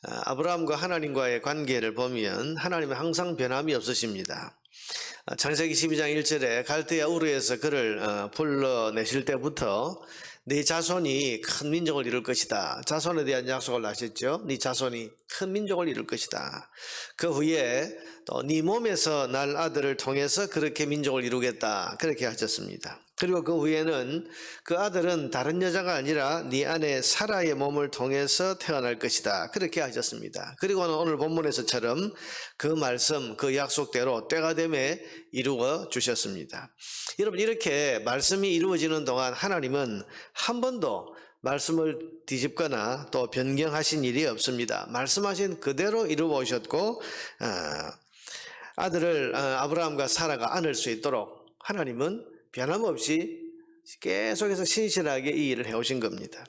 아브라함과 하나님과의 관계를 보면 하나님은 항상 변함이 없으십니다. 창세기 12장 1절에 갈대아 우르에서 그를 불러내실 때부터 네 자손이 큰 민족을 이룰 것이다. 자손에 대한 약속을 하셨죠. 네 자손이 큰 민족을 이룰 것이다. 그 후에 또 네 몸에서 날 아들을 통해서 그렇게 민족을 이루겠다. 그렇게 하셨습니다. 그리고 그 후에는 그 아들은 다른 여자가 아니라 네 아내 사라의 몸을 통해서 태어날 것이다. 그렇게 하셨습니다. 그리고는 오늘 본문에서처럼 그 말씀, 그 약속대로 때가 되매 이루어 주셨습니다. 여러분, 이렇게 말씀이 이루어지는 동안 하나님은 한 번도 말씀을 뒤집거나 또 변경하신 일이 없습니다. 말씀하신 그대로 이루어 오셨고 아들을 아브라함과 사라가 안을 수 있도록 하나님은 변함없이 계속해서 신실하게 이 일을 해오신 겁니다.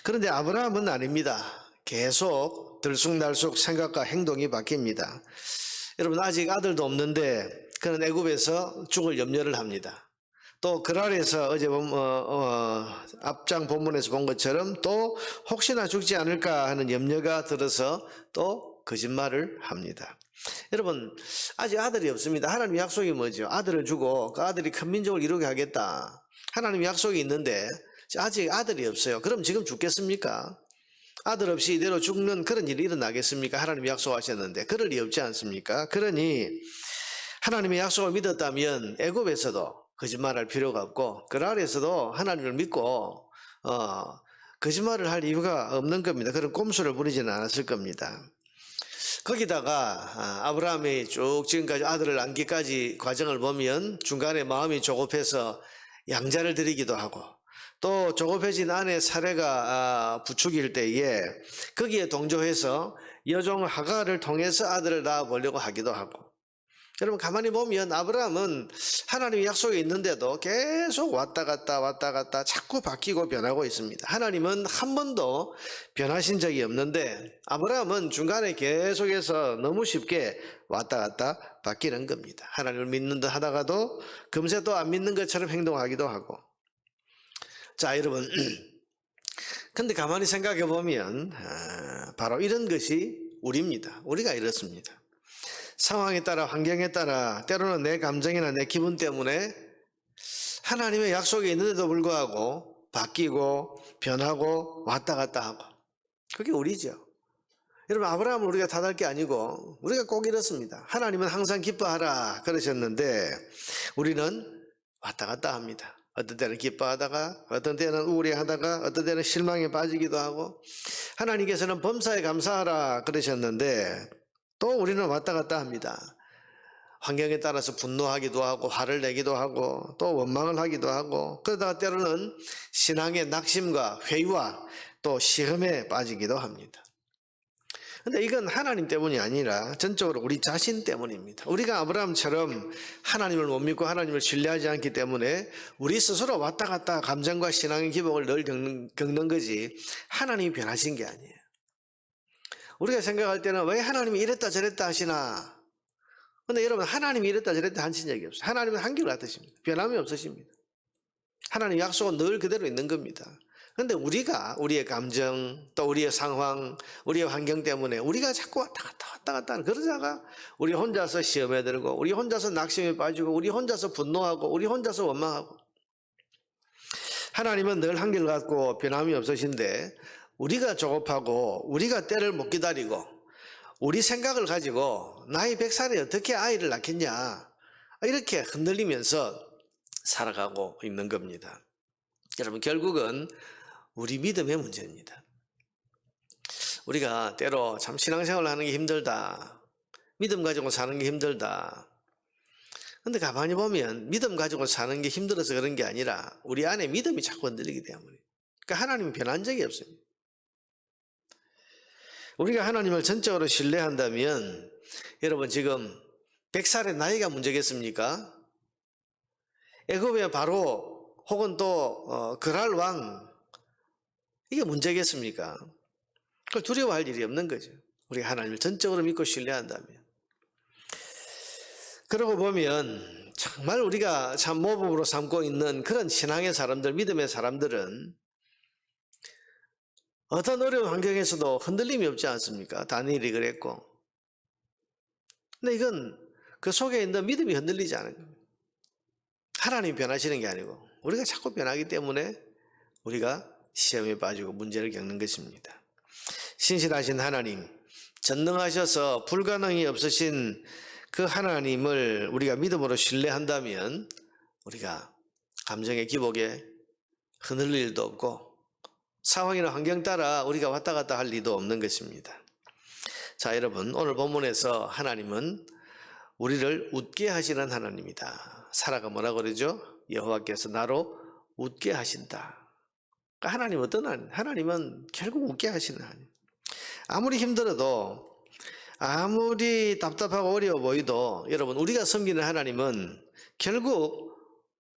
그런데 아브라함은 아닙니다. 계속 들쑥날쑥 생각과 행동이 바뀝니다. 여러분, 아직 아들도 없는데 그는 애굽에서 죽을 염려를 합니다. 또 그랄에서 어제 앞장 본문에서 본 것처럼 또 혹시나 죽지 않을까 하는 염려가 들어서 또 거짓말을 합니다. 여러분, 아직 아들이 없습니다. 하나님 약속이 뭐죠? 아들을 주고 그 아들이 큰 민족을 이루게 하겠다. 하나님 약속이 있는데 아직 아들이 없어요. 그럼 지금 죽겠습니까? 아들 없이 이대로 죽는 그런 일이 일어나겠습니까? 하나님이 약속하셨는데 그럴 리 없지 않습니까? 그러니 하나님의 약속을 믿었다면 애굽에서도 거짓말할 필요가 없고 그랄에서도 하나님을 믿고 거짓말을 할 이유가 없는 겁니다. 그런 꼼수를 부리지는 않았을 겁니다. 거기다가 아브라함이 쭉 지금까지 아들을 낳기까지 과정을 보면 중간에 마음이 조급해서 양자를 드리기도 하고 또 조급해진 아내 사레가 부축일 때에 거기에 동조해서 여종 하갈을 통해서 아들을 낳아보려고 하기도 하고, 여러분 가만히 보면 아브라함은 하나님의 약속이 있는데도 계속 왔다 갔다 자꾸 바뀌고 변하고 있습니다. 하나님은 한 번도 변하신 적이 없는데 아브라함은 중간에 계속해서 너무 쉽게 왔다 갔다 바뀌는 겁니다. 하나님을 믿는 듯 하다가도 금세 또 안 믿는 것처럼 행동하기도 하고. 자, 여러분, 근데 가만히 생각해 보면 바로 이런 것이 우리입니다. 우리가 이렇습니다. 상황에 따라 환경에 따라 때로는 내 감정이나 내 기분 때문에 하나님의 약속이 있는데도 불구하고 바뀌고 변하고 왔다 갔다 하고, 그게 우리죠. 여러분, 아브라함은 우리가 탓할 게 아니고 우리가 꼭 이렇습니다. 하나님은 항상 기뻐하라 그러셨는데 우리는 왔다 갔다 합니다. 어떤 때는 기뻐하다가 어떤 때는 우울해하다가 어떤 때는 실망에 빠지기도 하고, 하나님께서는 범사에 감사하라 그러셨는데 또 우리는 왔다 갔다 합니다. 환경에 따라서 분노하기도 하고 화를 내기도 하고 또 원망을 하기도 하고, 그러다가 때로는 신앙의 낙심과 회의와 또 시험에 빠지기도 합니다. 근데 이건 하나님 때문이 아니라 전적으로 우리 자신 때문입니다. 우리가 아브라함처럼 하나님을 못 믿고 하나님을 신뢰하지 않기 때문에 우리 스스로 왔다 갔다 감정과 신앙의 기복을 늘 겪는 거지 하나님이 변하신 게 아니에요. 우리가 생각할 때는 왜 하나님이 이랬다 저랬다 하시나? 근데 여러분, 하나님이 이랬다 저랬다 하신 적이 없어요. 하나님은 한결같으십니다. 변함이 없으십니다. 하나님 약속은 늘 그대로 있는 겁니다. 그런데 우리가 우리의 감정 또 우리의 상황 우리의 환경 때문에 우리가 자꾸 왔다 갔다 그러다가 우리 혼자서 시험에 들고 우리 혼자서 낙심에 빠지고 우리 혼자서 분노하고 우리 혼자서 원망하고. 하나님은 늘 한결같고 변함이 없으신데 우리가 조급하고 우리가 때를 못 기다리고 우리 생각을 가지고 나이 100살에 어떻게 아이를 낳겠냐 이렇게 흔들리면서 살아가고 있는 겁니다. 여러분, 결국은 우리 믿음의 문제입니다. 우리가 때로 참 신앙생활을 하는 게 힘들다, 믿음 가지고 사는 게 힘들다. 근데 가만히 보면 믿음 가지고 사는 게 힘들어서 그런 게 아니라 우리 안에 믿음이 자꾸 흔들리기 때문에. 그러니까 하나님은 변한 적이 없습니다. 우리가 하나님을 전적으로 신뢰한다면 여러분, 지금 100살의 나이가 문제겠습니까? 애굽의 바로 혹은 또 그랄 왕, 이게 문제겠습니까? 그걸 두려워할 일이 없는 거죠. 우리가 하나님을 전적으로 믿고 신뢰한다면. 그러고 보면 정말 우리가 참 모범으로 삼고 있는 그런 신앙의 사람들, 믿음의 사람들은 어떤 어려운 환경에서도 흔들림이 없지 않습니까? 다니엘이 그랬고. 근데 이건 그 속에 있는 믿음이 흔들리지 않은 겁니다. 하나님이 변하시는 게 아니고 우리가 자꾸 변하기 때문에 우리가 시험에 빠지고 문제를 겪는 것입니다. 신실하신 하나님, 전능하셔서 불가능이 없으신 그 하나님을 우리가 믿음으로 신뢰한다면 우리가 감정의 기복에 흔들릴 일도 없고 상황이나 환경 따라 우리가 왔다 갔다 할 일도 없는 것입니다. 자, 여러분, 오늘 본문에서 하나님은 우리를 웃게 하시는 하나님이다. 사라가 뭐라고 그러죠? 여호와께서 나로 웃게 하신다. 그러니까 하나님 어떤 하나님? 하나님은 결국 웃게 하시는 하나님. 아무리 힘들어도 아무리 답답하고 어려워 보이도 여러분 우리가 섬기는 하나님은 결국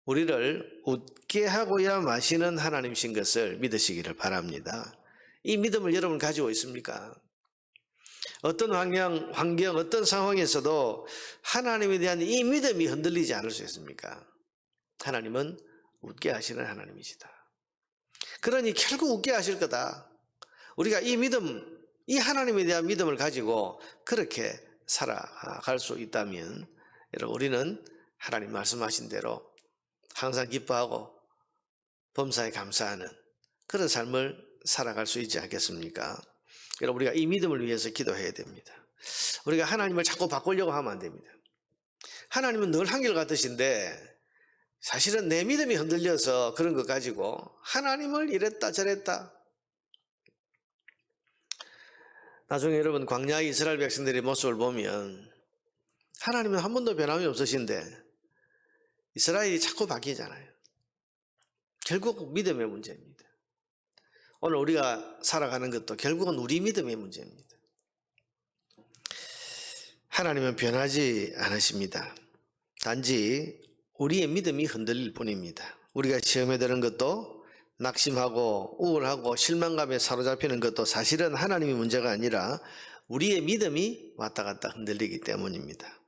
우리를 웃게 하고야 마시는 하나님이신 것을 믿으시기를 바랍니다. 이 믿음을 여러분 가지고 있습니까? 어떤 환경, 어떤 상황에서도 하나님에 대한 이 믿음이 흔들리지 않을 수 있습니까? 하나님은 웃게 하시는 하나님이시다. 그러니 결국 웃게 하실 거다. 우리가 이 믿음, 이 하나님에 대한 믿음을 가지고 그렇게 살아갈 수 있다면 여러분 우리는 하나님 말씀하신 대로 항상 기뻐하고 범사에 감사하는 그런 삶을 살아갈 수 있지 않겠습니까? 여러분 우리가 이 믿음을 위해서 기도해야 됩니다. 우리가 하나님을 자꾸 바꾸려고 하면 안 됩니다. 하나님은 늘 한결같으신데 사실은 내 믿음이 흔들려서 그런 것 가지고 하나님을 이랬다 저랬다. 나중에 여러분 광야의 이스라엘 백성들의 모습을 보면 하나님은 한 번도 변함이 없으신데 이스라엘이 자꾸 바뀌잖아요. 결국 믿음의 문제입니다. 오늘 우리가 살아가는 것도 결국은 우리 믿음의 문제입니다. 하나님은 변하지 않으십니다. 단지 우리의 믿음이 흔들릴 뿐입니다. 우리가 시험에 드는 것도 낙심하고 우울하고 실망감에 사로잡히는 것도 사실은 하나님의 문제가 아니라 우리의 믿음이 왔다 갔다 흔들리기 때문입니다.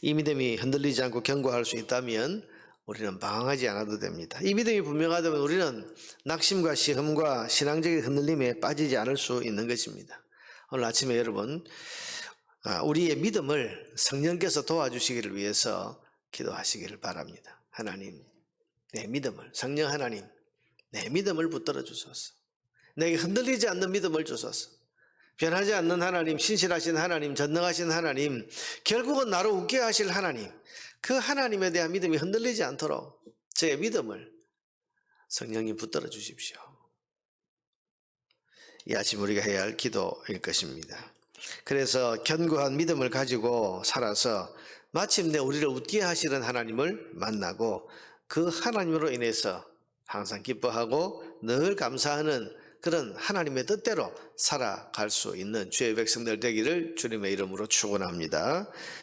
이 믿음이 흔들리지 않고 견고할 수 있다면 우리는 방황하지 않아도 됩니다. 이 믿음이 분명하다면 우리는 낙심과 시험과 신앙적인 흔들림에 빠지지 않을 수 있는 것입니다. 오늘 아침에 여러분 우리의 믿음을 성령께서 도와주시기를 위해서 기도하시기를 바랍니다. 하나님, 내 믿음을, 성령 하나님, 내 믿음을 붙들어 주소서. 내게 흔들리지 않는 믿음을 주소서. 변하지 않는 하나님, 신실하신 하나님, 전능하신 하나님, 결국은 나를 웃게 하실 하나님, 그 하나님에 대한 믿음이 흔들리지 않도록 저의 믿음을 성령님 붙들어 주십시오. 이 아침 우리가 해야 할 기도일 것입니다. 그래서 견고한 믿음을 가지고 살아서 마침내 우리를 웃게 하시는 하나님을 만나고 그 하나님으로 인해서 항상 기뻐하고 늘 감사하는 그런 하나님의 뜻대로 살아갈 수 있는 주의 백성들 되기를 주님의 이름으로 축원합니다.